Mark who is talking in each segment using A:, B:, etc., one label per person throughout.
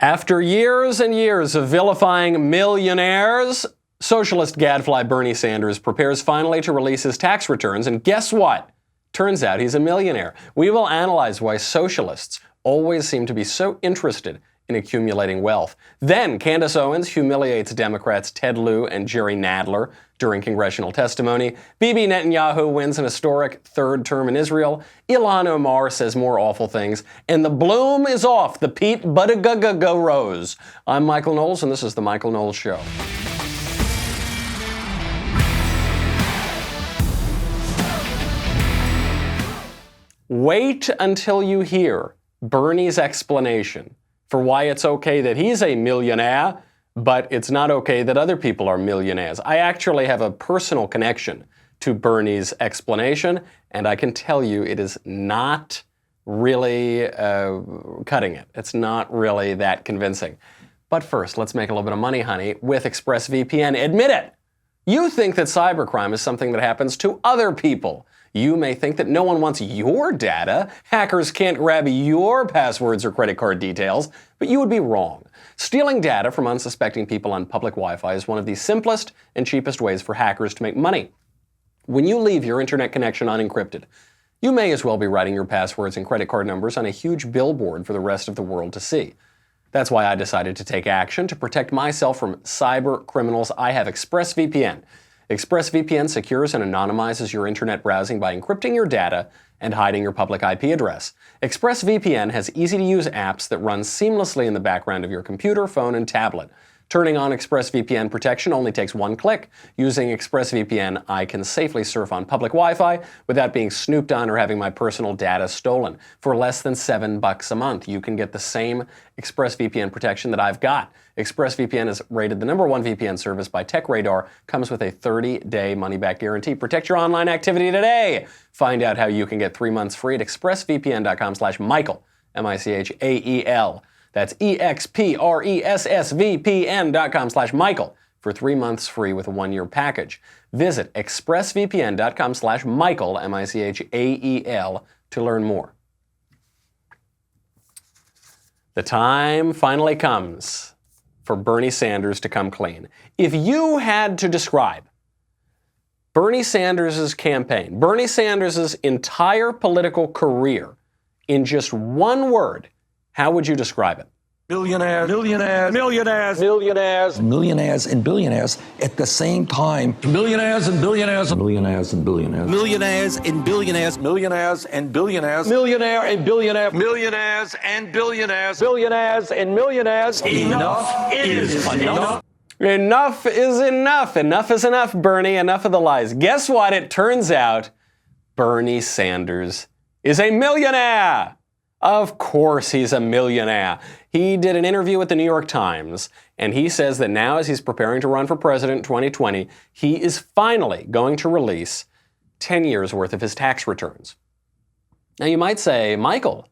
A: After years and years of vilifying millionaires, socialist gadfly Bernie Sanders prepares finally to release his tax returns, and guess what? Turns out he's a millionaire. We will analyze why socialists always seem to be so interested in accumulating wealth. Then, Candace Owens humiliates Democrats Ted Lieu and Jerry Nadler during congressional testimony. Bibi Netanyahu wins an historic third term in Israel. Ilhan Omar says more awful things. And the bloom is off the Pete Buttigieg rose. I'm Michael Knowles, and this is The Michael Knowles Show. Wait until you hear Bernie's explanation for why it's okay that he's a millionaire, but it's not okay that other people are millionaires. I actually have a personal connection to Bernie's explanation, and I can tell you it is not really cutting it. It's not really that convincing. But first, let's make a little bit of money, honey, with ExpressVPN. Admit it! You think that cybercrime is something that happens to other people. You may think that no one wants your data. Hackers can't grab your passwords or credit card details, but you would be wrong. Stealing data from unsuspecting people on public Wi-Fi is one of the simplest and cheapest ways for hackers to make money. When you leave your internet connection unencrypted, you may as well be writing your passwords and credit card numbers on a huge billboard for the rest of the world to see. That's why I decided to take action to protect myself from cyber criminals. I have ExpressVPN. ExpressVPN secures and anonymizes your internet browsing by encrypting your data and hiding your public IP address. ExpressVPN has easy-to-use apps that run seamlessly in the background of your computer, phone, and tablet. Turning on ExpressVPN protection only takes one click. Using ExpressVPN, I can safely surf on public Wi-Fi without being snooped on or having my personal data stolen. For less than $7 a month, you can get the same ExpressVPN protection that I've got. ExpressVPN is rated the #1 VPN service by TechRadar, comes with a 30-day money-back guarantee. Protect your online activity today. Find out how you can get 3 months free at expressvpn.com/Michael, M-I-C-H-A-E-L. That's expressvpn.com/Michael for 3 months free with a 1-year package. Visit expressvpn.com/Michael, M-I-C-H-A-E-L, to learn more. The time finally comes for Bernie Sanders to come clean. If you had to describe Bernie Sanders' campaign, Bernie Sanders' entire political career in just one word, how would you describe it?
B: Millionaires, millionaires, millionaires, millionaires, millionaires and billionaires at the same time. Millionaires and billionaires, millionaires and billionaires, millionaires and billionaires, millionaires and billionaires, millionaire and billionaire, millionaires and billionaires, billionaires and millionaires. Enough is enough.
A: Enough is enough. Enough is enough, Bernie. Enough of the lies. Guess what? It turns out Bernie Sanders is a millionaire. Of course he's a millionaire. He did an interview with the New York Times, and he says that now as he's preparing to run for president in 2020, he is finally going to release 10 years worth of his tax returns. Now you might say, Michael,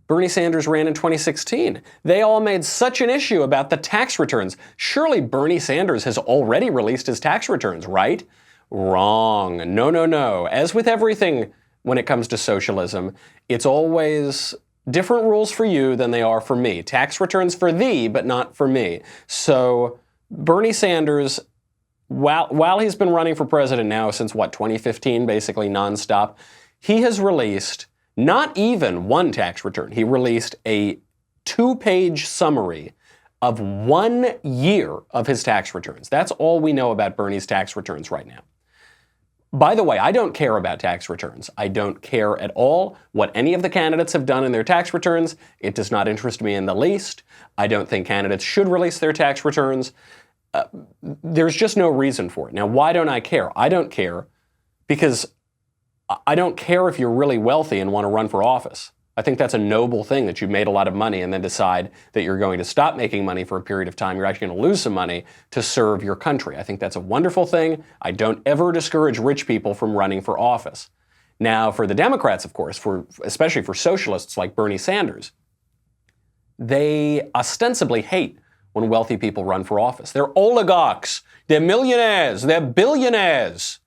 A: Bernie Sanders ran in 2016. They all made such an issue about the tax returns. Surely Bernie Sanders has already released his tax returns, right? Wrong. No, no, no. As with everything when it comes to socialism, it's always different rules for you than they are for me. Tax returns for thee, but not for me. So Bernie Sanders, while he's been running for president now since, 2015, basically nonstop, he has released not even one tax return. He released a 2-page summary of 1 year of his tax returns. That's all we know about Bernie's tax returns right now. By the way, I don't care about tax returns. I don't care at all what any of the candidates have done in their tax returns. It does not interest me in the least. I don't think candidates should release their tax returns. There's just no reason for it. Now, why don't I care? I don't care because I don't care if you're really wealthy and want to run for office. I think that's a noble thing, that you've made a lot of money and then decide that you're going to stop making money for a period of time. You're actually going to lose some money to serve your country. I think that's a wonderful thing. I don't ever discourage rich people from running for office. Now, for the Democrats, of course, especially for socialists like Bernie Sanders, they ostensibly hate when wealthy people run for office. They're oligarchs. They're millionaires. They're billionaires.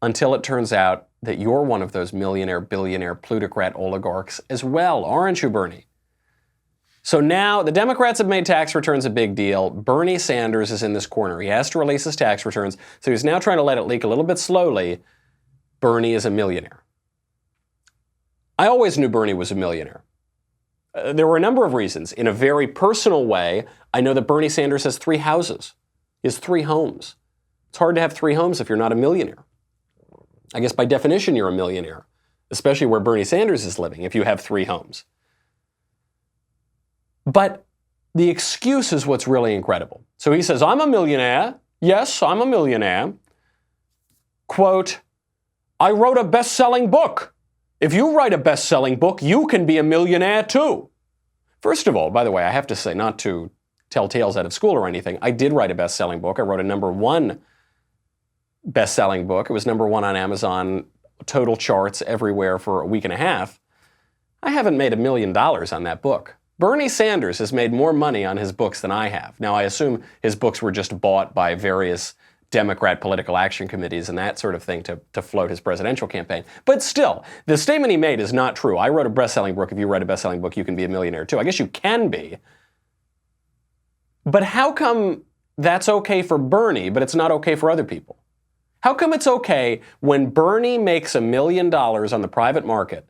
A: Until it turns out that you're one of those millionaire, billionaire, plutocrat oligarchs as well, aren't you, Bernie? So now the Democrats have made tax returns a big deal. Bernie Sanders is in this corner. He has to release his tax returns, so he's now trying to let it leak a little bit slowly. Bernie is a millionaire. I always knew Bernie was a millionaire. There were a number of reasons. In a very personal way, I know that Bernie Sanders has 3 houses. He has 3 homes. It's hard to have 3 homes if you're not a millionaire. I guess by definition you're a millionaire, especially where Bernie Sanders is living, if you have 3 homes. But the excuse is what's really incredible. So he says, I'm a millionaire. Yes, I'm a millionaire. Quote, I wrote a best-selling book. If you write a best-selling book, you can be a millionaire too. First of all, by the way, I have to say, not to tell tales out of school or anything, I did write a best-selling book. I wrote a #1 best-selling book. It was #1 on Amazon, total charts everywhere for a week and a half. I haven't made $1 million on that book. Bernie Sanders has made more money on his books than I have. Now, I assume his books were just bought by various Democrat political action committees and that sort of thing to float his presidential campaign. But still, the statement he made is not true. I wrote a best-selling book. If you write a best-selling book, you can be a millionaire too. I guess you can be. But how come that's okay for Bernie, but it's not okay for other people? How come it's okay when Bernie makes $1 million on the private market,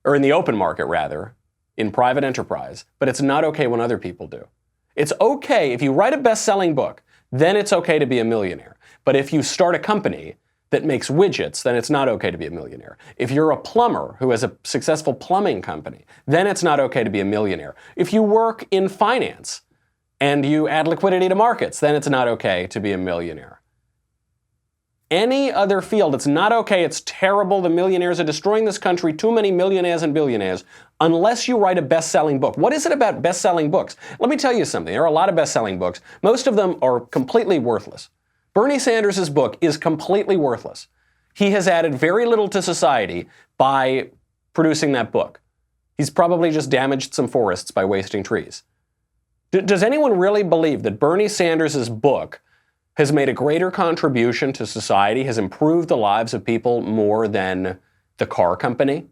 A: or in the open market rather, in private enterprise, but it's not okay when other people do? It's okay if you write a best-selling book, then it's okay to be a millionaire. But if you start a company that makes widgets, then it's not okay to be a millionaire. If you're a plumber who has a successful plumbing company, then it's not okay to be a millionaire. If you work in finance and you add liquidity to markets, then it's not okay to be a millionaire. Any other field, it's not okay, it's terrible, the millionaires are destroying this country, too many millionaires and billionaires, unless you write a best-selling book. What is it about best-selling books? Let me tell you something. There are a lot of best-selling books. Most of them are completely worthless. Bernie Sanders' book is completely worthless. He has added very little to society by producing that book. He's probably just damaged some forests by wasting trees. Does anyone really believe that Bernie Sanders' book has made a greater contribution to society, has improved the lives of people more than the car company,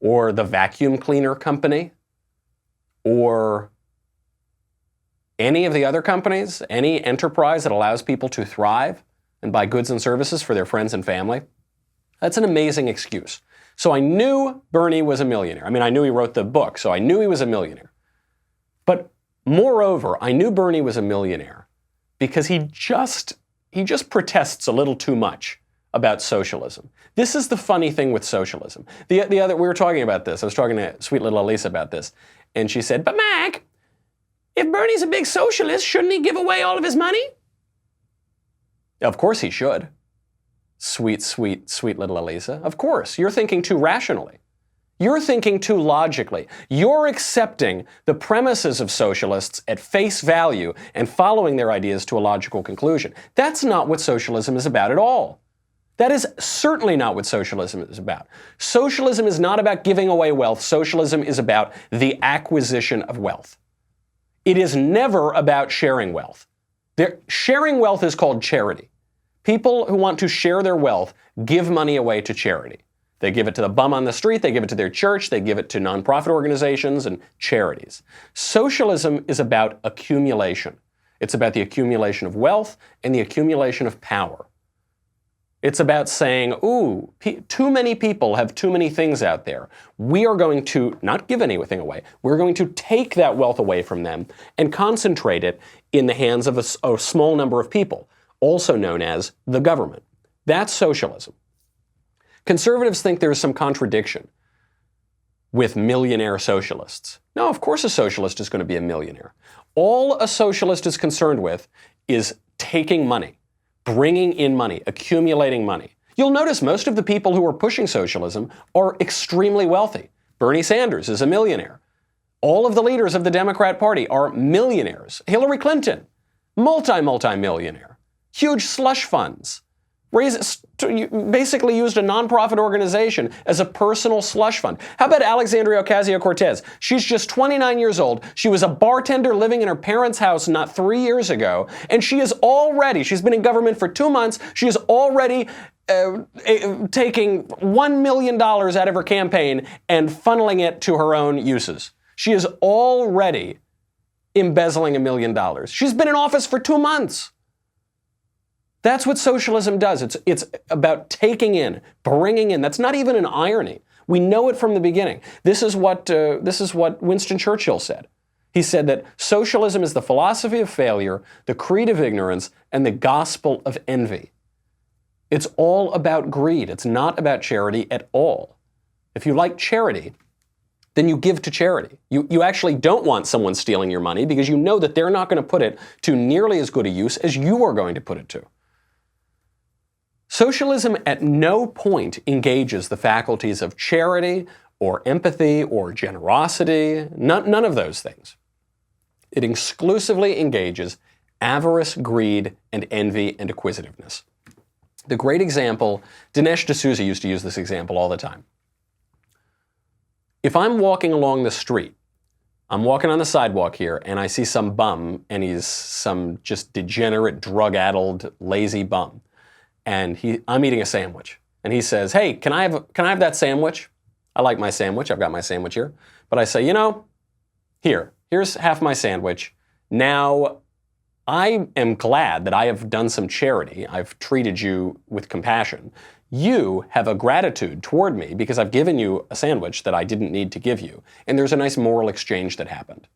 A: or the vacuum cleaner company, or any of the other companies, any enterprise that allows people to thrive and buy goods and services for their friends and family? That's an amazing excuse. So I knew Bernie was a millionaire. I mean, I knew he wrote the book, so I knew he was a millionaire. But moreover, I knew Bernie was a millionaire because he just protests a little too much about socialism. This is the funny thing with socialism. We were talking about this. I was talking to sweet little Elisa about this, and she said, "But Mac, if Bernie's a big socialist, shouldn't he give away all of his money?" Of course he should. Sweet, sweet, sweet little Elisa. Of course. You're thinking too rationally. You're thinking too logically. You're accepting the premises of socialists at face value and following their ideas to a logical conclusion. That's not what socialism is about at all. That is certainly not what socialism is about. Socialism is not about giving away wealth. Socialism is about the acquisition of wealth. It is never about sharing wealth. Sharing wealth is called charity. People who want to share their wealth give money away to charity. They give it to the bum on the street, they give it to their church, they give it to nonprofit organizations and charities. Socialism is about accumulation. It's about the accumulation of wealth and the accumulation of power. It's about saying, ooh, too many people have too many things out there. We are going to not give anything away. We're going to take that wealth away from them and concentrate it in the hands of a small number of people, also known as the government. That's socialism. Conservatives think there's some contradiction with millionaire socialists. No, of course a socialist is going to be a millionaire. All a socialist is concerned with is taking money, bringing in money, accumulating money. You'll notice most of the people who are pushing socialism are extremely wealthy. Bernie Sanders is a millionaire. All of the leaders of the Democrat Party are millionaires. Hillary Clinton, multi-millionaire. Huge slush funds. Basically used a nonprofit organization as a personal slush fund. How about Alexandria Ocasio-Cortez? She's just 29 years old. She was a bartender living in her parents' house not 3 years ago, and she's been in government for 2 months, she is already taking $1 million out of her campaign and funneling it to her own uses. She is already embezzling $1 million. She's been in office for 2 months. That's what socialism does. It's about taking in, bringing in. That's not even an irony. We know it from the beginning. This is what Winston Churchill said. He said that socialism is the philosophy of failure, the creed of ignorance, and the gospel of envy. It's all about greed. It's not about charity at all. If you like charity, then you give to charity. You actually don't want someone stealing your money because you know that they're not going to put it to nearly as good a use as you are going to put it to. Socialism at no point engages the faculties of charity or empathy or generosity, none of those things. It exclusively engages avarice, greed, and envy and acquisitiveness. The great example, Dinesh D'Souza used to use this example all the time. If I'm walking along the street, I'm walking on the sidewalk here, and I see some bum, and he's some just degenerate, drug-addled, lazy bum. And I'm eating a sandwich. And he says, hey, can I have that sandwich? I like my sandwich. I've got my sandwich here. But I say, here's half my sandwich. Now, I am glad that I have done some charity. I've treated you with compassion. You have a gratitude toward me because I've given you a sandwich that I didn't need to give you. And there's a nice moral exchange that happened.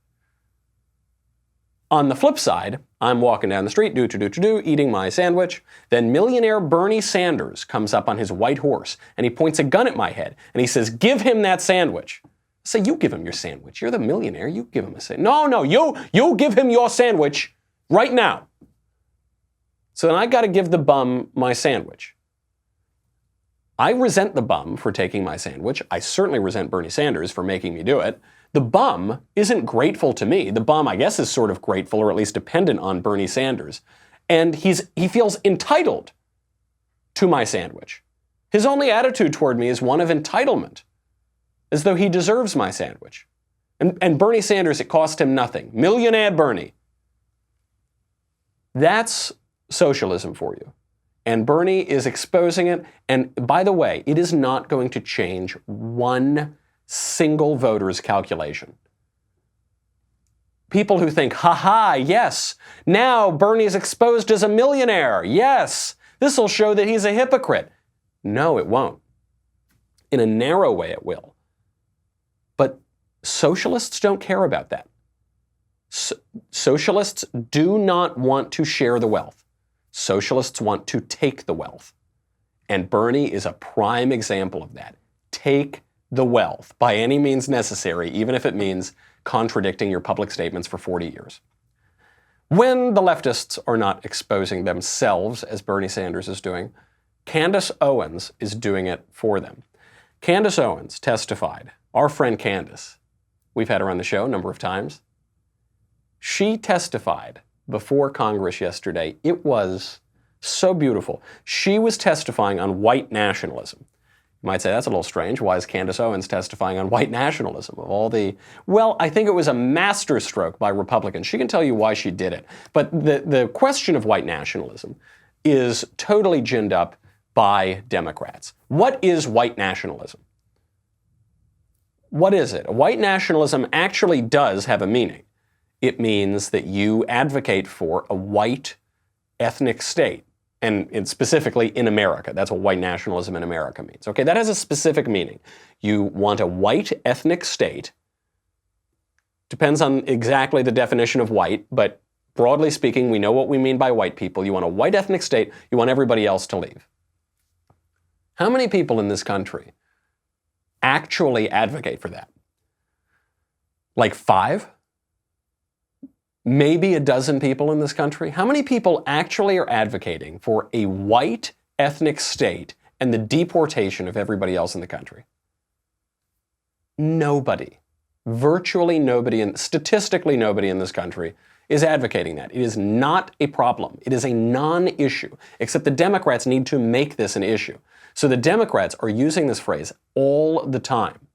A: On the flip side, I'm walking down the street, eating my sandwich. Then millionaire Bernie Sanders comes up on his white horse, and he points a gun at my head, and he says, give him that sandwich. I say, you give him your sandwich. You're the millionaire. You give him a sandwich. No, you give him your sandwich right now. So then I got to give the bum my sandwich. I resent the bum for taking my sandwich. I certainly resent Bernie Sanders for making me do it. The bum isn't grateful to me. The bum, I guess, is sort of grateful or at least dependent on Bernie Sanders. And he feels entitled to my sandwich. His only attitude toward me is one of entitlement, as though he deserves my sandwich. And Bernie Sanders, it cost him nothing. Millionaire Bernie. That's socialism for you. And Bernie is exposing it. And by the way, it is not going to change one single voter's calculation. People who think, yes, now Bernie is exposed as a millionaire. Yes, this will show that he's a hypocrite. No, it won't. In a narrow way, it will. But socialists don't care about that. Socialists do not want to share the wealth. Socialists want to take the wealth. And Bernie is a prime example of that. Take the wealth by any means necessary, even if it means contradicting your public statements for 40 years. When the leftists are not exposing themselves, as Bernie Sanders is doing, Candace Owens is doing it for them. Candace Owens testified. Our friend Candace, we've had her on the show a number of times. She testified before Congress yesterday. It was so beautiful. She was testifying on white nationalism. You might say, that's a little strange. Why is Candace Owens testifying on white nationalism? Well, I think it was a masterstroke by Republicans. She can tell you why she did it. But the question of white nationalism is totally ginned up by Democrats. What is white nationalism? What is it? White nationalism actually does have a meaning. It means that you advocate for a white ethnic state. And specifically in America. That's what white nationalism in America means. Okay, that has a specific meaning. You want a white ethnic state. Depends on exactly the definition of white, but broadly speaking, we know what we mean by white people. You want a white ethnic state, you want everybody else to leave. How many people in this country actually advocate for that? Like 5? Maybe a dozen people in this country? How many people actually are advocating for a white ethnic state and the deportation of everybody else in the country? Nobody. Virtually nobody, and statistically nobody in this country is advocating that. It is not a problem. It is a non-issue, except the Democrats need to make this an issue. So the Democrats are using this phrase all the time.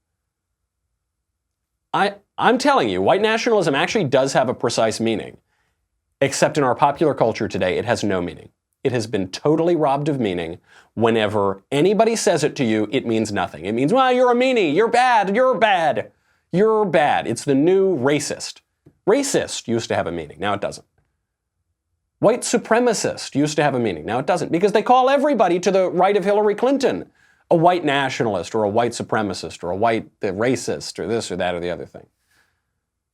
A: I'm telling you, white nationalism actually does have a precise meaning, except in our popular culture today, it has no meaning. It has been totally robbed of meaning. Whenever anybody says it to you, it means nothing. It means, well, you're a meanie, you're bad, You're bad. It's the new racist. Racist used to have a meaning. Now it doesn't. White supremacist used to have a meaning. Now it doesn't, because they call everybody to the right of Hillary Clinton a white nationalist or a white supremacist or a white racist or this or that or the other thing.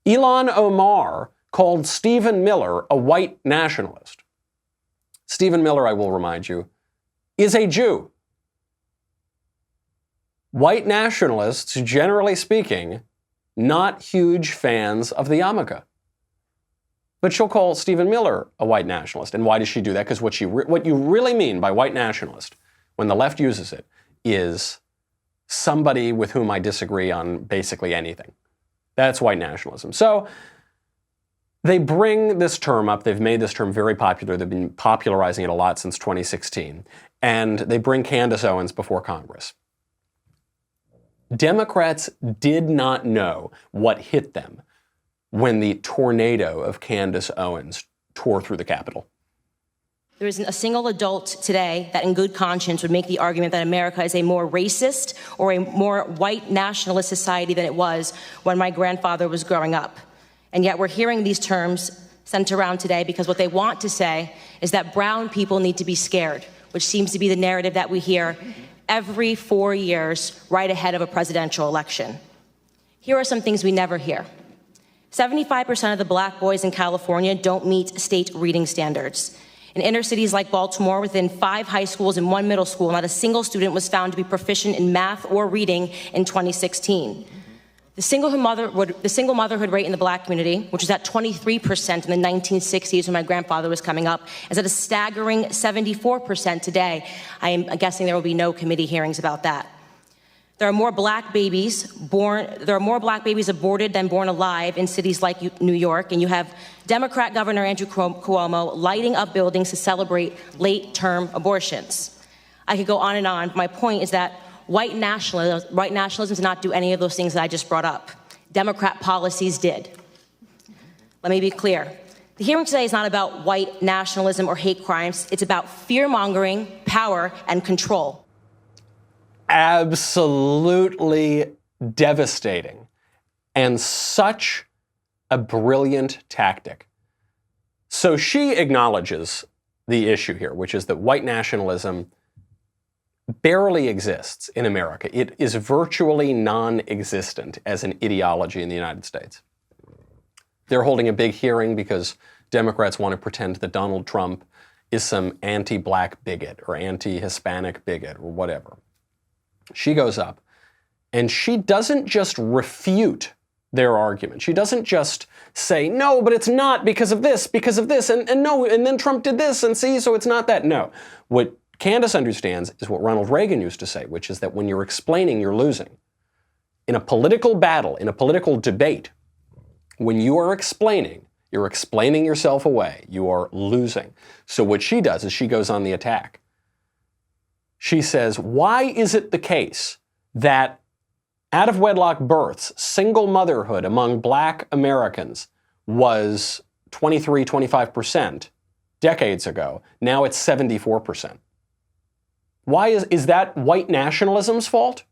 A: Ilhan Omar called Stephen Miller a white nationalist. Stephen Miller, I will remind you, is a Jew. White nationalists, generally speaking, not huge fans of the yarmulke. But she'll call Stephen Miller a white nationalist. And why does she do that? Because what you really mean by white nationalist, when the left uses it, is somebody with whom I disagree on basically anything. That's white nationalism. So they bring this term up. They've made this term very popular. They've been popularizing it a lot since 2016. And they bring Candace Owens before Congress. Democrats did not know what hit them when the tornado of Candace Owens tore through the Capitol.
C: There isn't a single adult today that in good conscience would make the argument that America is a more racist or a more white nationalist society than it was when my grandfather was growing up. And yet we're hearing these terms sent around today because what they want to say is that brown people need to be scared, which seems to be the narrative that we hear every 4 years right ahead of a presidential election. Here are some things we never hear. 75% of the black boys in California don't meet state reading standards. In inner cities like Baltimore, within 5 high schools and 1 middle school, not a single student was found to be proficient in math or reading in 2016. The single motherhood rate in the black community, which was at 23% in the 1960s when my grandfather was coming up, is at a staggering 74% today. I am guessing there will be no committee hearings about that. There are more black babies aborted than born alive in cities like New York, and you have Democrat Governor Andrew Cuomo lighting up buildings to celebrate late-term abortions. I could go on and on. My point is that white nationalism did not do any of those things that I just brought up. Democrat policies did. Let me be clear. The hearing today is not about white nationalism or hate crimes. It's about fear-mongering, power, and control.
A: Absolutely devastating, and such a brilliant tactic. So she acknowledges the issue here, which is that white nationalism barely exists in America. It is virtually non-existent as an ideology in the United States. They're holding a big hearing because Democrats want to pretend that Donald Trump is some anti-black bigot or anti-Hispanic bigot or whatever. She goes up and she doesn't just refute their argument. She doesn't just say, no, but it's not because of this, and no, and then Trump did this, and see, so it's not that. No. What Candace understands is what Ronald Reagan used to say, which is that when you're explaining, you're losing. In a political battle, in a political debate, when you are explaining, you're explaining yourself away. You are losing. So what she does is she goes on the attack. She says, why is it the case that out-of-wedlock births, single motherhood among black Americans was 23, 25% decades ago. Now it's 74%. Why is that white nationalism's fault?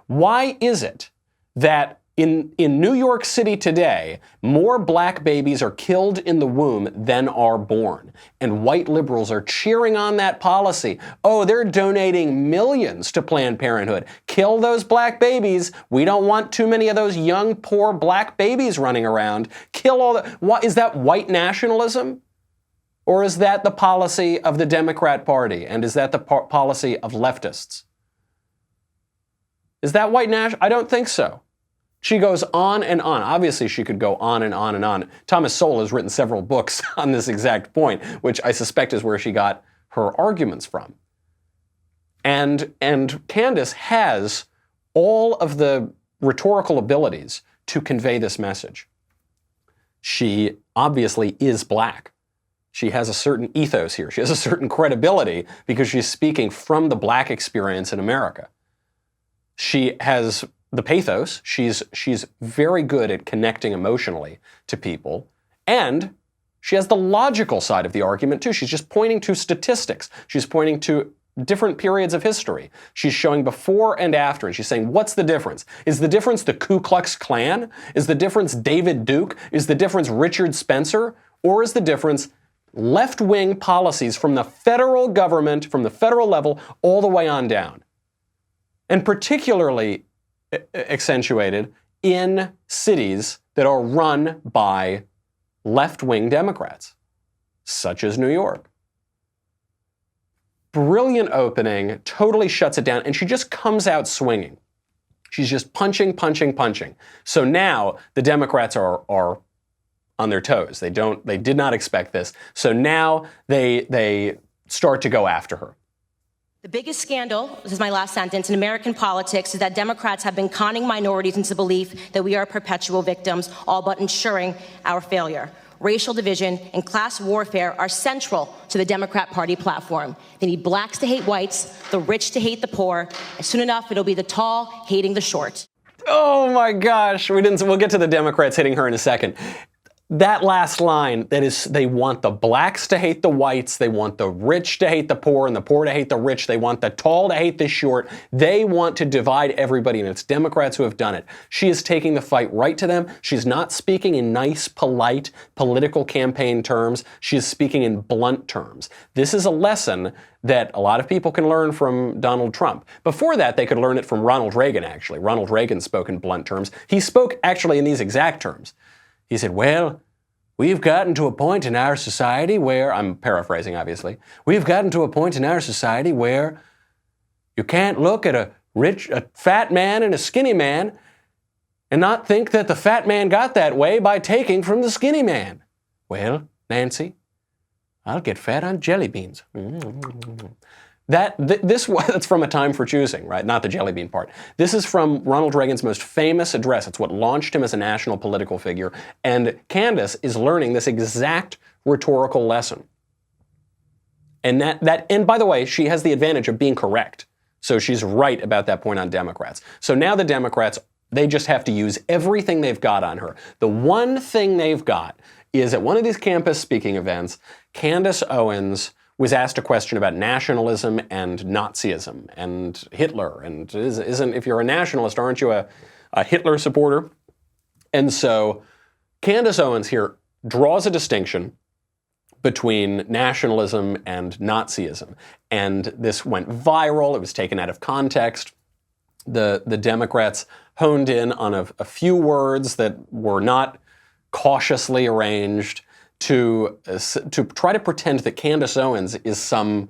A: Why is it that in New York City today, more black babies are killed in the womb than are born? And white liberals are cheering on that policy. Oh, they're donating millions to Planned Parenthood. Kill those black babies. We don't want too many of those young, poor black babies running around. Kill all the... What, is that white nationalism? Or is that the policy of the Democrat Party? And is that the policy of leftists? Is that white national? I don't think so. She goes on and on. Obviously, she could go on and on and on. Thomas Sowell has written several books on this exact point, which I suspect is where she got her arguments from. And Candace has all of the rhetorical abilities to convey this message. She obviously is black. She has a certain ethos here. She has a certain credibility because she's speaking from the black experience in America. She has the pathos. She's very good at connecting emotionally to people. And she has the logical side of the argument too. She's just pointing to statistics. She's pointing to different periods of history. She's showing before and after, and she's saying, what's the difference? Is the difference the Ku Klux Klan? Is the difference David Duke? Is the difference Richard Spencer? Or is the difference left-wing policies from the federal government, from the federal level, all the way on down? And particularly accentuated in cities that are run by left-wing Democrats, such as New York. Brilliant opening, totally shuts it down, and she just comes out swinging. She's just punching, punching, punching. So now the Democrats are on their toes. They did not expect this. So now they start to go after her.
C: The biggest scandal, this is my last sentence, in American politics is that Democrats have been conning minorities into the belief that we are perpetual victims, all but ensuring our failure. Racial division and class warfare are central to the Democrat Party platform. They need blacks to hate whites, the rich to hate the poor, and soon enough it'll be the tall hating the short.
A: Oh my gosh, we'll get to the Democrats hitting her in a second. That last line, that is, they want the blacks to hate the whites, they want the rich to hate the poor, and the poor to hate the rich, they want the tall to hate the short, they want to divide everybody, and it's Democrats who have done it. She is taking the fight right to them. She's not speaking in nice, polite, political campaign terms. She is speaking in blunt terms. This is a lesson that a lot of people can learn from Donald Trump. Before that, they could learn it from Ronald Reagan, actually. Ronald Reagan spoke in blunt terms. He spoke actually in these exact terms. He said, well, we've gotten to a point in our society where, I'm paraphrasing obviously, we've gotten to a point in our society where you can't look at a fat man and a skinny man and not think that the fat man got that way by taking from the skinny man. Well, Nancy, I'll get fat on jelly beans. That's from A Time for Choosing, right? Not the jelly bean part. This is from Ronald Reagan's most famous address. It's what launched him as a national political figure. And Candace is learning this exact rhetorical lesson. And and by the way, she has the advantage of being correct. So she's right about that point on Democrats. So now the Democrats, they just have to use everything they've got on her. The one thing they've got is at one of these campus speaking events, Candace Owens was asked a question about nationalism and Nazism and Hitler. And if you're a nationalist, aren't you a Hitler supporter? And so Candace Owens here draws a distinction between nationalism and Nazism. And this went viral. It was taken out of context. The Democrats honed in on a few words that were not cautiously arranged to try to pretend that Candace Owens is some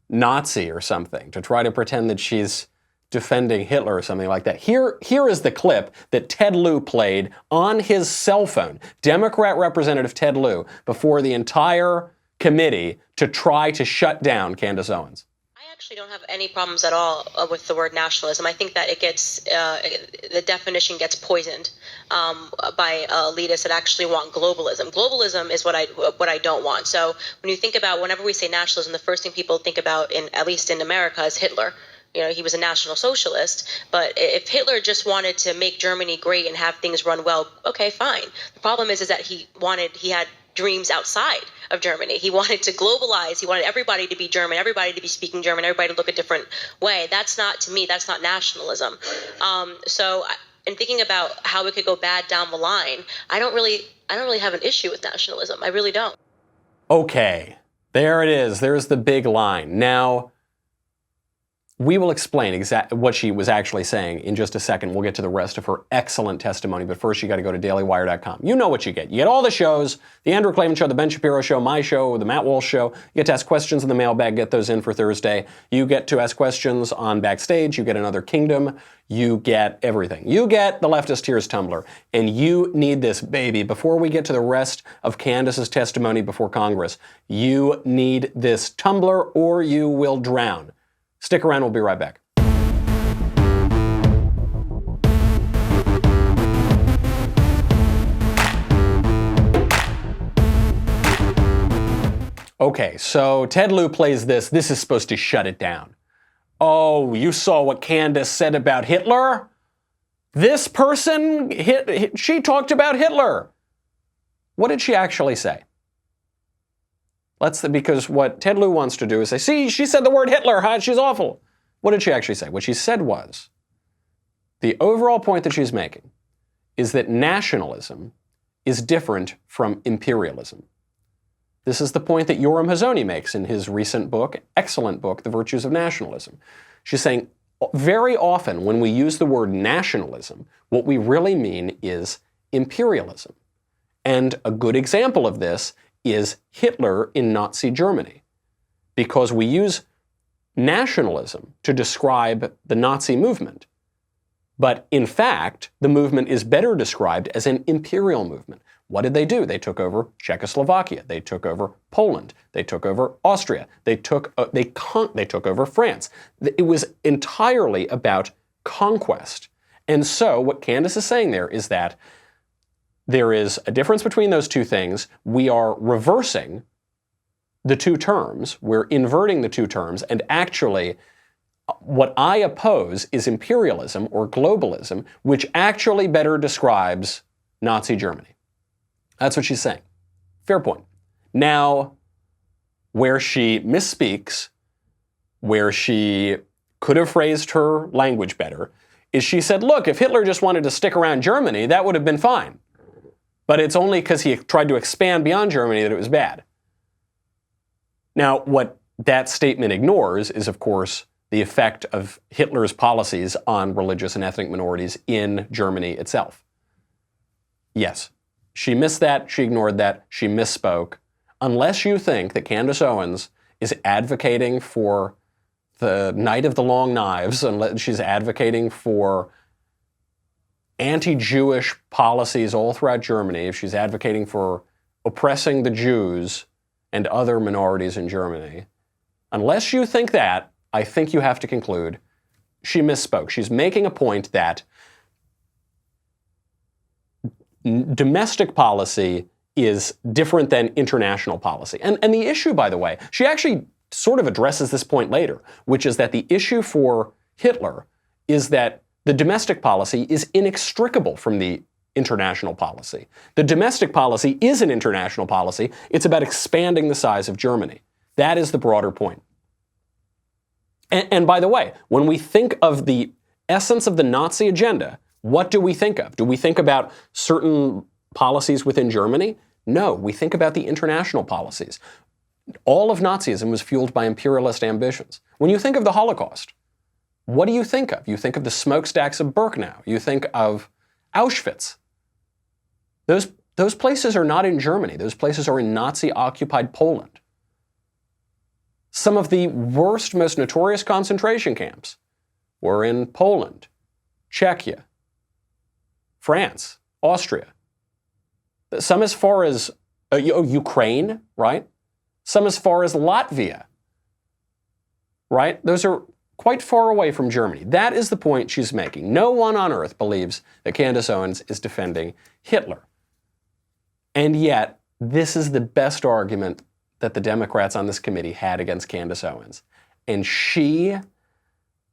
A: Nazi or something, to try to pretend that she's defending Hitler or something like that. Here is the clip that Ted Lieu played on his cell phone, Democrat Representative Ted Lieu, before the entire committee to try to shut down Candace Owens.
D: I actually don't have any problems at all with the word nationalism. I think that it gets the definition gets poisoned by elitists that actually want globalism. Globalism is what I don't want. So when you think about, whenever we say nationalism, the first thing people think about, at least in America, is Hitler. You know, he was a National Socialist, but if Hitler just wanted to make Germany great and have things run well, okay, fine. The problem is that he had dreams outside of Germany. He wanted to globalize. He wanted everybody to be German, everybody to be speaking German, everybody to look a different way. That's not, to me, that's not nationalism. So in thinking about how it could go bad down the line, I don't really have an issue with nationalism. I really don't.
A: Okay, there it is. There's the big line. Now, we will explain what she was actually saying in just a second. We'll get to the rest of her excellent testimony, but first you got to go to dailywire.com. You know what you get. You get all the shows, the Andrew Klavan Show, the Ben Shapiro Show, my show, the Matt Walsh Show. You get to ask questions in the mailbag, get those in for Thursday. You get to ask questions on Backstage. You get Another Kingdom. You get everything. You get the Leftist Tears Tumblr. And you need this, baby. Before we get to the rest of Candace's testimony before Congress, you need this Tumblr or you will drown. Stick around, we'll be right back. Okay, so Ted Lieu plays this. This is supposed to shut it down. Oh, you saw what Candace said about Hitler? This person, she talked about Hitler. What did she actually say? Because what Ted Lieu wants to do is say, see, she said the word Hitler, huh? She's awful. What did she actually say? What she said was, the overall point that she's making is that nationalism is different from imperialism. This is the point that Yoram Hazony makes in his recent book, excellent book, The Virtues of Nationalism. She's saying, very often when we use the word nationalism, what we really mean is imperialism. And a good example of this is Hitler in Nazi Germany, because we use nationalism to describe the Nazi movement. But in fact, the movement is better described as an imperial movement. What did they do? They took over Czechoslovakia. They took over Poland. They took over Austria. They took over France. It was entirely about conquest. And so what Candace is saying there is that there is a difference between those two things. We are reversing the two terms. We're inverting the two terms. And actually, what I oppose is imperialism or globalism, which actually better describes Nazi Germany. That's what she's saying. Fair point. Now, where she misspeaks, where she could have phrased her language better, is she said, look, if Hitler just wanted to stick around Germany, that would have been fine. But it's only because he tried to expand beyond Germany that it was bad. Now, what that statement ignores is, of course, the effect of Hitler's policies on religious and ethnic minorities in Germany itself. Yes, she missed that, she ignored that, she misspoke. Unless you think that Candace Owens is advocating for the Night of the Long Knives, unless she's advocating for anti-Jewish policies all throughout Germany, if she's advocating for oppressing the Jews and other minorities in Germany, unless you think that, I think you have to conclude she misspoke. She's making a point that domestic policy is different than international policy. And the issue, by the way, she actually sort of addresses this point later, which is that the issue for Hitler is that the domestic policy is inextricable from the international policy. The domestic policy is an international policy. It's about expanding the size of Germany. That is the broader point. And by the way, when we think of the essence of the Nazi agenda, what do we think of? Do we think about certain policies within Germany? No, we think about the international policies. All of Nazism was fueled by imperialist ambitions. When you think of the Holocaust, what do you think of? You think of the smokestacks of Birkenau. You think of Auschwitz. Those places are not in Germany. Those places are in Nazi-occupied Poland. Some of the worst, most notorious concentration camps were in Poland, Czechia, France, Austria. Some as far as Ukraine, right? Some as far as Latvia, right? Those are quite far away from Germany. That is the point she's making. No one on earth believes that Candace Owens is defending Hitler. And yet, this is the best argument that the Democrats on this committee had against Candace Owens. And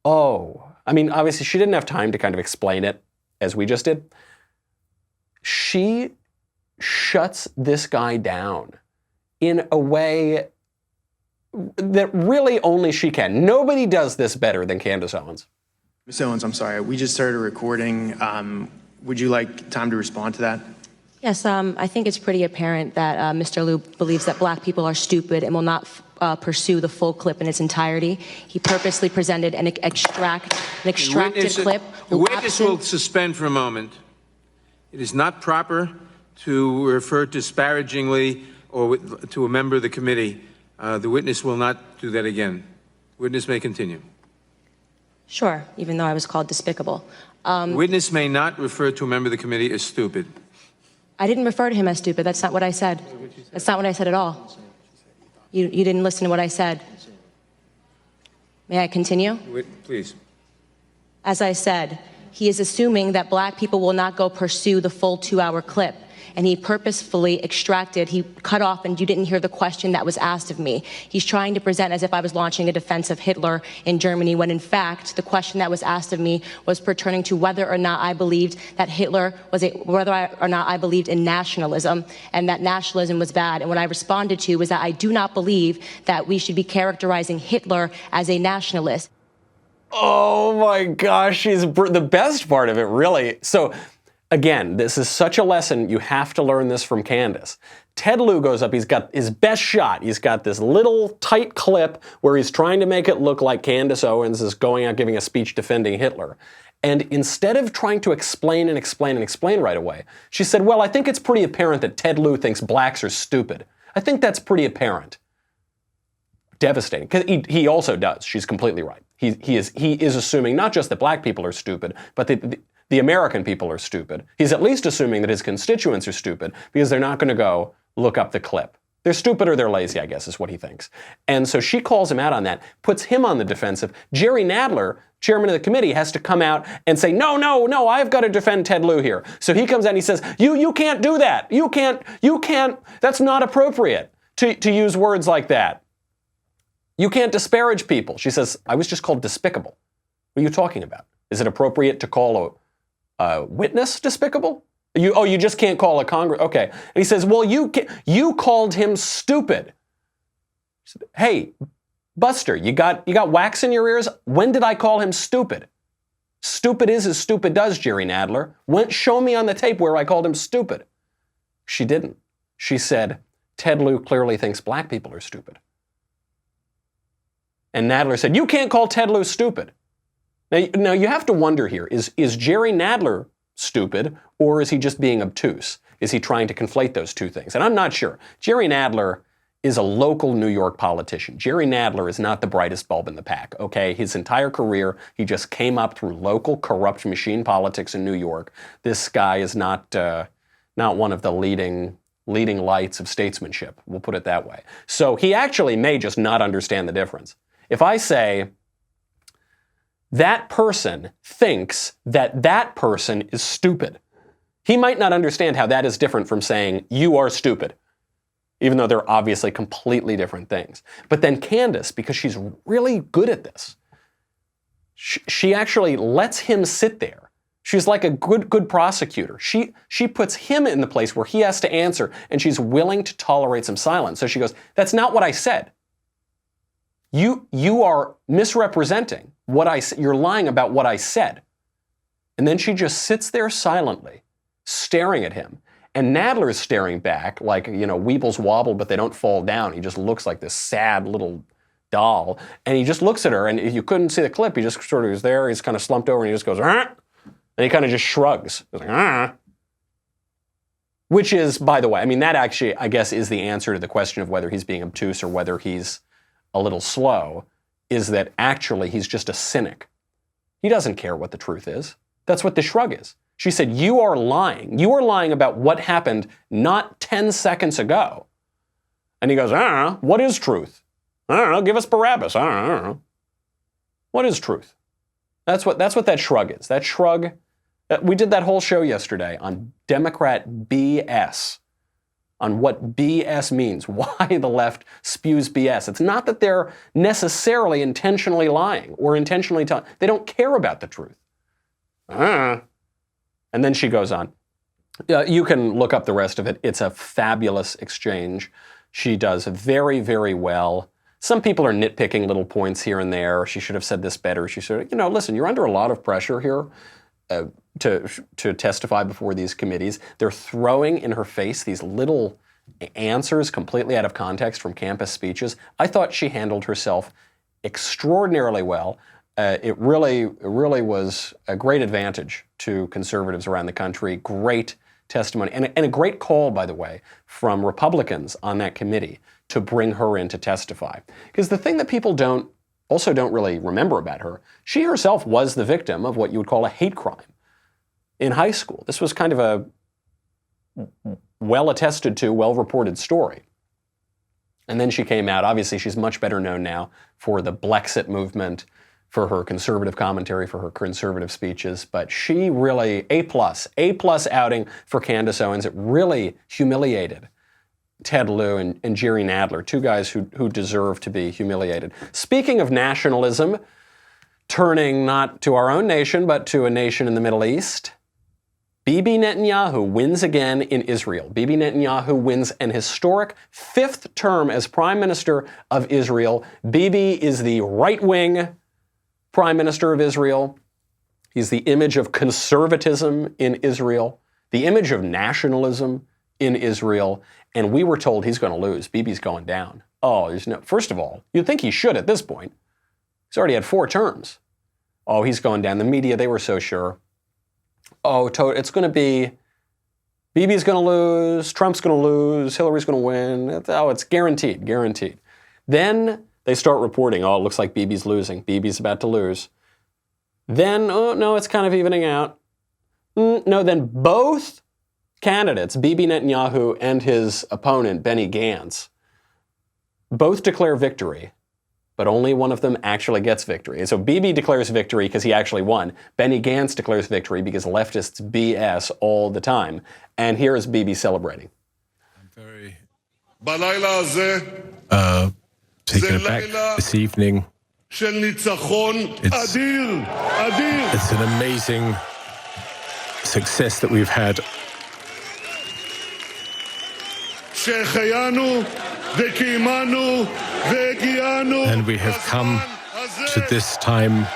A: obviously she didn't have time to kind of explain it as we just did. She shuts this guy down in a way that really only she can. Nobody does this better than Candace Owens.
E: Ms. Owens, I'm sorry. We just started recording. Would you like time to respond to that?
C: Yes, I think it's pretty apparent that Mr. Lieu believes that black people are stupid and will not pursue the full clip in its entirety. He purposely presented an extracted clip.
F: The witness will suspend for a moment. It is not proper to refer disparagingly or to a member of the committee. The witness will not do that again. Witness may continue.
C: Sure, even though I was called despicable.
F: Witness may not refer to a member of the committee as stupid.
C: I didn't refer to him as stupid. That's not what I said. That's not what I said at all. You didn't listen to what I said. May I continue?
F: Please.
C: As I said, he is assuming that black people will not go pursue the full 2-hour clip. and he purposefully he cut off, and you didn't hear the question that was asked of me. He's trying to present as if I was launching a defense of Hitler in Germany, when in fact, the question that was asked of me was pertaining to whether or not I believed that whether or not I believed in nationalism, and that nationalism was bad. And what I responded to was that I do not believe that we should be characterizing Hitler as a nationalist.
A: Oh my gosh, the best part of it, really. So, again, this is such a lesson. You have to learn this from Candace. Ted Lieu goes up, he's got his best shot. He's got this little tight clip where he's trying to make it look like Candace Owens is going out giving a speech defending Hitler. And instead of trying to explain right away, she said, well, I think it's pretty apparent that Ted Lieu thinks blacks are stupid. I think that's pretty apparent. Devastating, because he also does. She's completely right. He is assuming not just that black people are stupid, but that the American people are stupid. He's at least assuming that his constituents are stupid because they're not going to go look up the clip. They're stupid or they're lazy, I guess, is what he thinks. And so she calls him out on that, puts him on the defensive. Jerry Nadler, chairman of the committee, has to come out and say, no, I've got to defend Ted Lieu here. So he comes out and he says, you can't do that. You can't, that's not appropriate to use words like that. You can't disparage people. She says, I was just called despicable. What are you talking about? Is it appropriate to call a witness despicable? You just can't call a Congress. Okay. And he says, well, you called him stupid. She said, hey, Buster, you got wax in your ears? When did I call him stupid? Stupid is as stupid does, Jerry Nadler. Show me on the tape where I called him stupid. She didn't. She said, Ted Lieu clearly thinks black people are stupid. And Nadler said, you can't call Ted Lieu stupid. Now you have to wonder here, is Jerry Nadler stupid, or is he just being obtuse? Is he trying to conflate those two things? And I'm not sure. Jerry Nadler is a local New York politician. Jerry Nadler is not the brightest bulb in the pack, okay? His entire career, he just came up through local corrupt machine politics in New York. This guy is not one of the leading lights of statesmanship, we'll put it that way. So he actually may just not understand the difference. If I say, that person thinks that person is stupid, he might not understand how that is different from saying, you are stupid, even though they're obviously completely different things. But then Candace, because she's really good at this, she actually lets him sit there. She's like a good prosecutor. She puts him in the place where he has to answer, and she's willing to tolerate some silence. So she goes, that's not what I said. You are misrepresenting what I said. You're lying about what I said. And then she just sits there silently, staring at him. And Nadler is staring back like, Weebles wobble, but they don't fall down. He just looks like this sad little doll. And he just looks at her, and if you couldn't see the clip, he just sort of is there. He's kind of slumped over, and he just goes, and he kind of just shrugs. He's like, Which is, by the way, that actually, I guess, is the answer to the question of whether he's being obtuse or whether he's a little slow, is that actually he's just a cynic. He doesn't care what the truth is. That's what the shrug is. She said, you are lying. You are lying about what happened not 10 seconds ago. And he goes, what is truth? I don't know, give us Barabbas. I don't know. What is truth? That's what that shrug is. That shrug, we did that whole show yesterday on Democrat BS, on what BS means, why the left spews BS. It's not that they're necessarily intentionally lying or intentionally telling. They don't care about the truth. And then she goes on. You can look up the rest of it. It's a fabulous exchange. She does very, very well. Some people are nitpicking little points here and there. She should have said this better. She should have, listen, you're under a lot of pressure here to testify before these committees. They're throwing in her face these little answers completely out of context from campus speeches. I thought she handled herself extraordinarily well. It really was a great advantage to conservatives around the country. Great testimony and a great call, by the way, from Republicans on that committee to bring her in to testify. Because the thing that people don't really remember about her, she herself was the victim of what you would call a hate crime in high school. This was kind of a well-attested to, well-reported story. And then she came out. Obviously, she's much better known now for the Blexit movement, for her conservative commentary, for her conservative speeches, but she really, A+ outing for Candace Owens. It really humiliated Ted Lieu and Jerry Nadler, two guys who deserve to be humiliated. Speaking of nationalism, turning not to our own nation, but to a nation in the Middle East, Bibi Netanyahu wins again in Israel. Bibi Netanyahu wins an historic 5th term as Prime Minister of Israel. Bibi is the right-wing Prime Minister of Israel. He's the image of conservatism in Israel, the image of nationalism in Israel, and we were told he's going to lose. Bibi's going down. Oh, there's no. First of all, you'd think he should at this point. He's already had 4 terms. Oh, he's going down. The media, they were so sure. Oh, it's going to be, Bibi's going to lose, Trump's going to lose, Hillary's going to win. Oh, it's guaranteed, guaranteed. Then they start reporting, oh, it looks like Bibi's losing. Bibi's about to lose. Then, oh, no, it's kind of evening out. No, then both candidates, Bibi Netanyahu and his opponent, Benny Gantz, both declare victory, but only one of them actually gets victory. And so Bibi declares victory because he actually won. Benny Gantz declares victory because leftists BS all the time. And here is Bibi celebrating.
G: Taking it back this evening. It's an amazing success that we've had. And we have come to this time.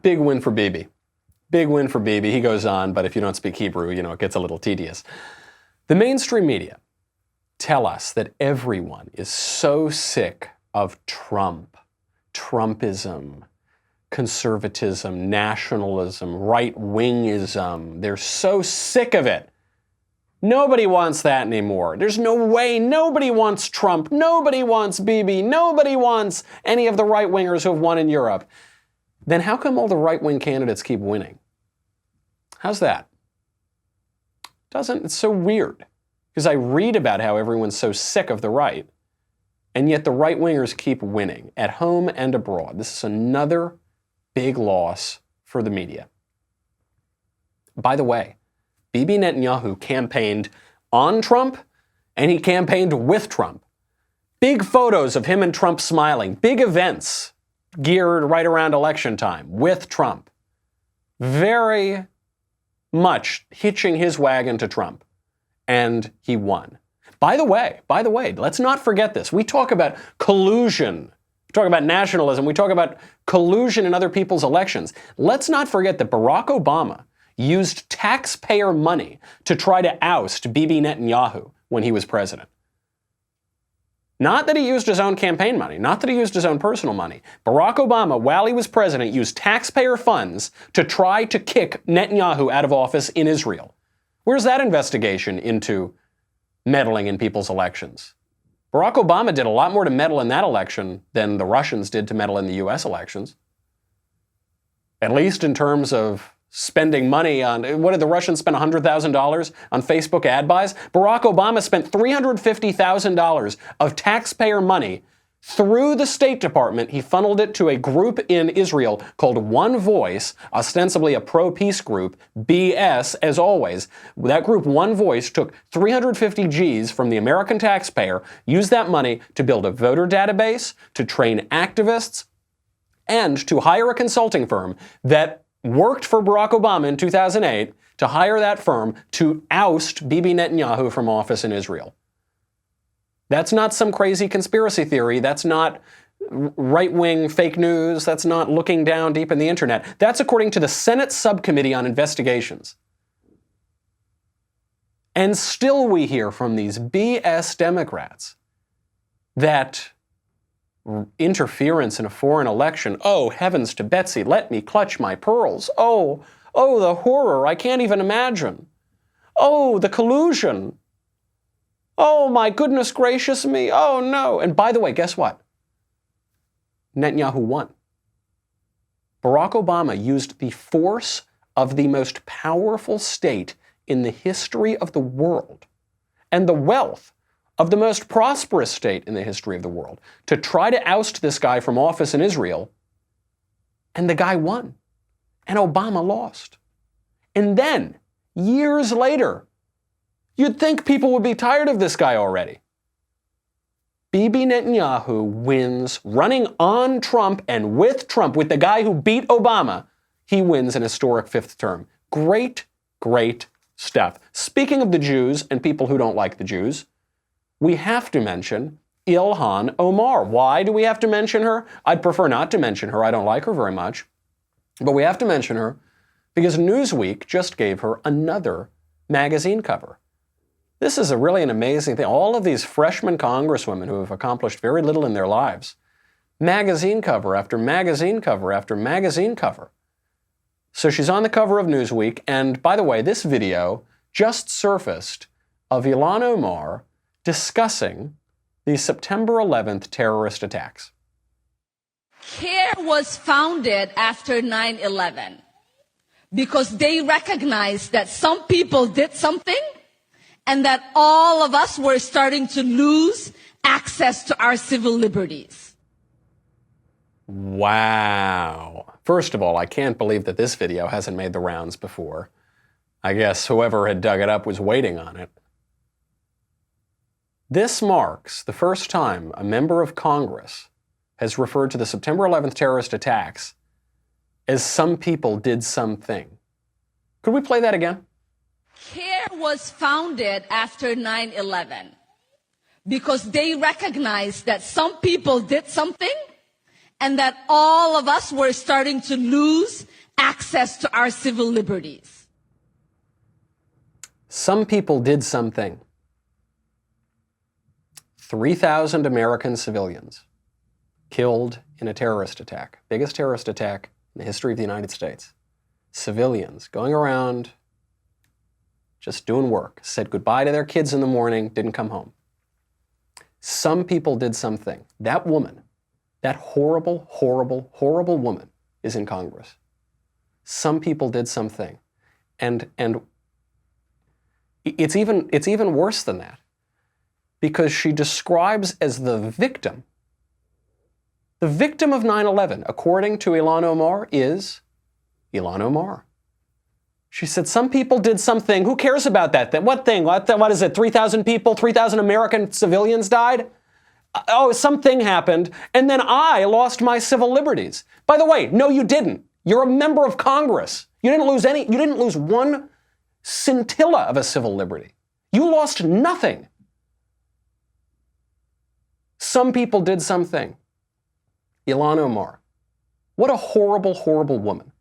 A: Big win for Bibi. Big win for Bibi. He goes on, but if you don't speak Hebrew, it gets a little tedious. The mainstream media tell us that everyone is so sick of Trump, Trumpism, conservatism, nationalism, right-wingism. They're so sick of it. Nobody wants that anymore. There's no way. Nobody wants Trump. Nobody wants Bibi. Nobody wants any of the right-wingers who have won in Europe. Then how come all the right-wing candidates keep winning? How's that? It's so weird. Because I read about how everyone's so sick of the right, and yet the right-wingers keep winning at home and abroad. This is another big loss for the media. By the way, Bibi Netanyahu campaigned on Trump, and he campaigned with Trump. Big photos of him and Trump smiling. Big events geared right around election time with Trump. Very much hitching his wagon to Trump. And he won. By the way, let's not forget this. We talk about collusion. We talk about nationalism. We talk about collusion in other people's elections. Let's not forget that Barack Obama used taxpayer money to try to oust Bibi Netanyahu when he was president. Not that he used his own campaign money, not that he used his own personal money. Barack Obama, while he was president, used taxpayer funds to try to kick Netanyahu out of office in Israel. Where's that investigation into meddling in people's elections? Barack Obama did a lot more to meddle in that election than the Russians did to meddle in the U.S. elections. At least in terms of spending money on, what did the Russians spend, $100,000 on Facebook ad buys? Barack Obama spent $350,000 of taxpayer money through the State Department. He funneled it to a group in Israel called One Voice, ostensibly a pro-peace group, BS as always. That group, One Voice, took 350 G's from the American taxpayer, used that money to build a voter database, to train activists, and to hire a consulting firm that worked for Barack Obama in 2008 to hire that firm to oust Bibi Netanyahu from office in Israel. That's not some crazy conspiracy theory. That's not right-wing fake news. That's not looking down deep in the internet. That's according to the Senate Subcommittee on Investigations. And still we hear from these BS Democrats that interference in a foreign election, oh, heavens to Betsy, let me clutch my pearls. Oh, the horror, I can't even imagine. Oh, the collusion. Oh, my goodness gracious me. Oh, no. And by the way, guess what? Netanyahu won. Barack Obama used the force of the most powerful state in the history of the world and the wealth of the most prosperous state in the history of the world, to try to oust this guy from office in Israel, and the guy won, and Obama lost. And then, years later, you'd think people would be tired of this guy already. Bibi Netanyahu wins, running on Trump and with Trump, with the guy who beat Obama, he wins an historic fifth term. Great, great stuff. Speaking of the Jews and people who don't like the Jews, we have to mention Ilhan Omar. Why do we have to mention her? I'd prefer not to mention her. I don't like her very much. But we have to mention her because Newsweek just gave her another magazine cover. This is really an amazing thing. All of these freshman congresswomen who have accomplished very little in their lives, magazine cover after magazine cover after magazine cover. So she's on the cover of Newsweek, and by the way, this video just surfaced of Ilhan Omar discussing the September 11th terrorist attacks.
H: CARE was founded after 9/11 because they recognized that some people did something and that all of us were starting to lose access to our civil liberties.
A: Wow. First of all, I can't believe that this video hasn't made the rounds before. I guess whoever had dug it up was waiting on it. This marks the first time a member of Congress has referred to the September 11th terrorist attacks as some people did something. Could we play that again?
H: CARE was founded after 9/11 because they recognized that some people did something and that all of us were starting to lose access to our civil liberties.
A: Some people did something. 3,000 American civilians killed in a terrorist attack. Biggest terrorist attack in the history of the United States. Civilians going around just doing work, said goodbye to their kids in the morning, didn't come home. Some people did something. That woman, that horrible, horrible, horrible woman is in Congress. Some people did something. And it's even worse than that, because she describes as the victim of 9/11, according to Ilhan Omar, is Ilhan Omar. She said, some people did something. Who cares about that? What thing? What is it? 3,000 people, 3,000 American civilians died? Oh, something happened, and then I lost my civil liberties. By the way, no, you didn't. You're a member of Congress. You didn't lose one scintilla of a civil liberty. You lost nothing. Some people did something. Ilhan Omar. What a horrible, horrible woman.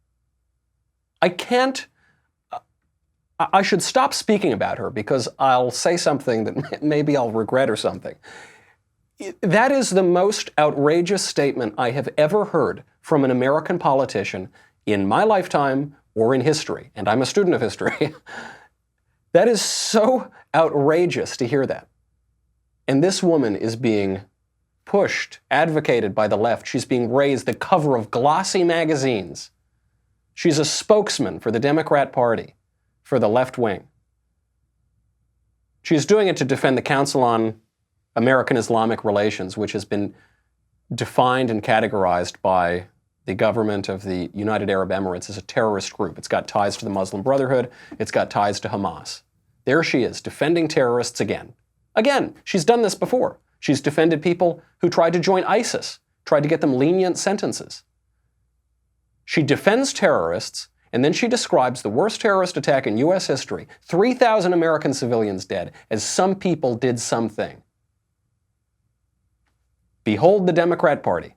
A: I should stop speaking about her because I'll say something that maybe I'll regret or something. That is the most outrageous statement I have ever heard from an American politician in my lifetime or in history, and I'm a student of history. That is so outrageous to hear that. And this woman is being pushed, advocated by the left. She's being raised the cover of glossy magazines. She's a spokesman for the Democrat Party, for the left wing. She's doing it to defend the Council on American-Islamic Relations, which has been defined and categorized by the government of the United Arab Emirates as a terrorist group. It's got ties to the Muslim Brotherhood. It's got ties to Hamas. There she is, defending terrorists again. Again, she's done this before. She's defended people who tried to join ISIS, tried to get them lenient sentences. She defends terrorists, and then she describes the worst terrorist attack in U.S. history, 3,000 American civilians dead, as some people did something. Behold the Democrat Party.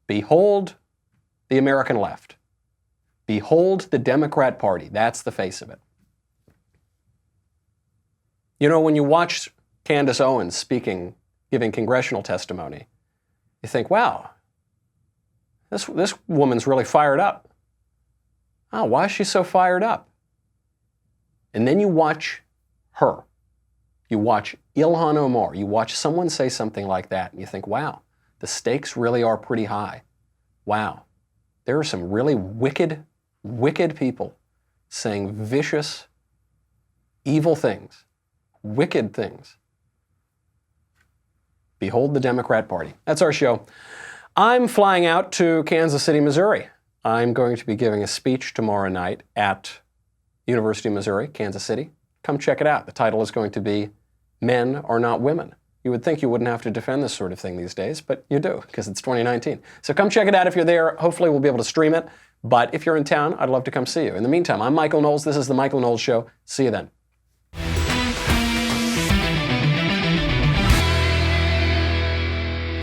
A: Behold the American left. Behold the Democrat Party. That's the face of it. You know, when you watch Candace Owens speaking, giving congressional testimony, you think, wow, this woman's really fired up. Oh, why is she so fired up? And then you watch her. You watch Ilhan Omar. You watch someone say something like that, and you think, wow, the stakes really are pretty high. Wow, there are some really wicked, wicked people saying vicious, evil things, wicked things Behold the Democrat Party. That's our show. I'm flying out to Kansas City, Missouri. I'm going to be giving a speech tomorrow night at University of Missouri, Kansas City. Come check it out. The title is going to be Men Are Not Women. You would think you wouldn't have to defend this sort of thing these days, but you do, because it's 2019. So come check it out if you're there. Hopefully we'll be able to stream it. But if you're in town, I'd love to come see you. In the meantime, I'm Michael Knowles. This is The Michael Knowles Show. See you then.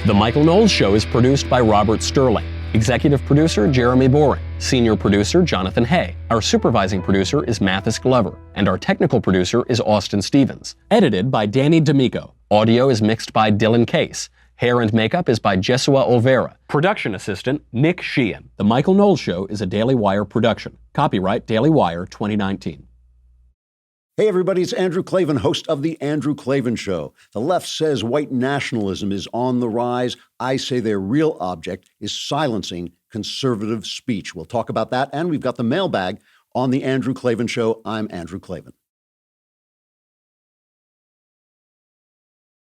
A: The Michael Knowles Show is produced by Robert Sterling. Executive producer, Jeremy Boring. Senior producer, Jonathan Hay. Our supervising producer is Mathis Glover. And our technical producer is Austin Stevens. Edited by Danny D'Amico. Audio is mixed by Dylan Case. Hair and makeup is by Jesua Olvera. Production assistant, Nick Sheehan. The Michael Knowles Show is a Daily Wire production. Copyright Daily Wire 2019.
I: Hey everybody, it's Andrew Klavan, host of The Andrew Klavan Show. The left says white nationalism is on the rise. I say their real object is silencing conservative speech. We'll talk about that, and we've got the mailbag on The Andrew Klavan Show. I'm Andrew Klavan.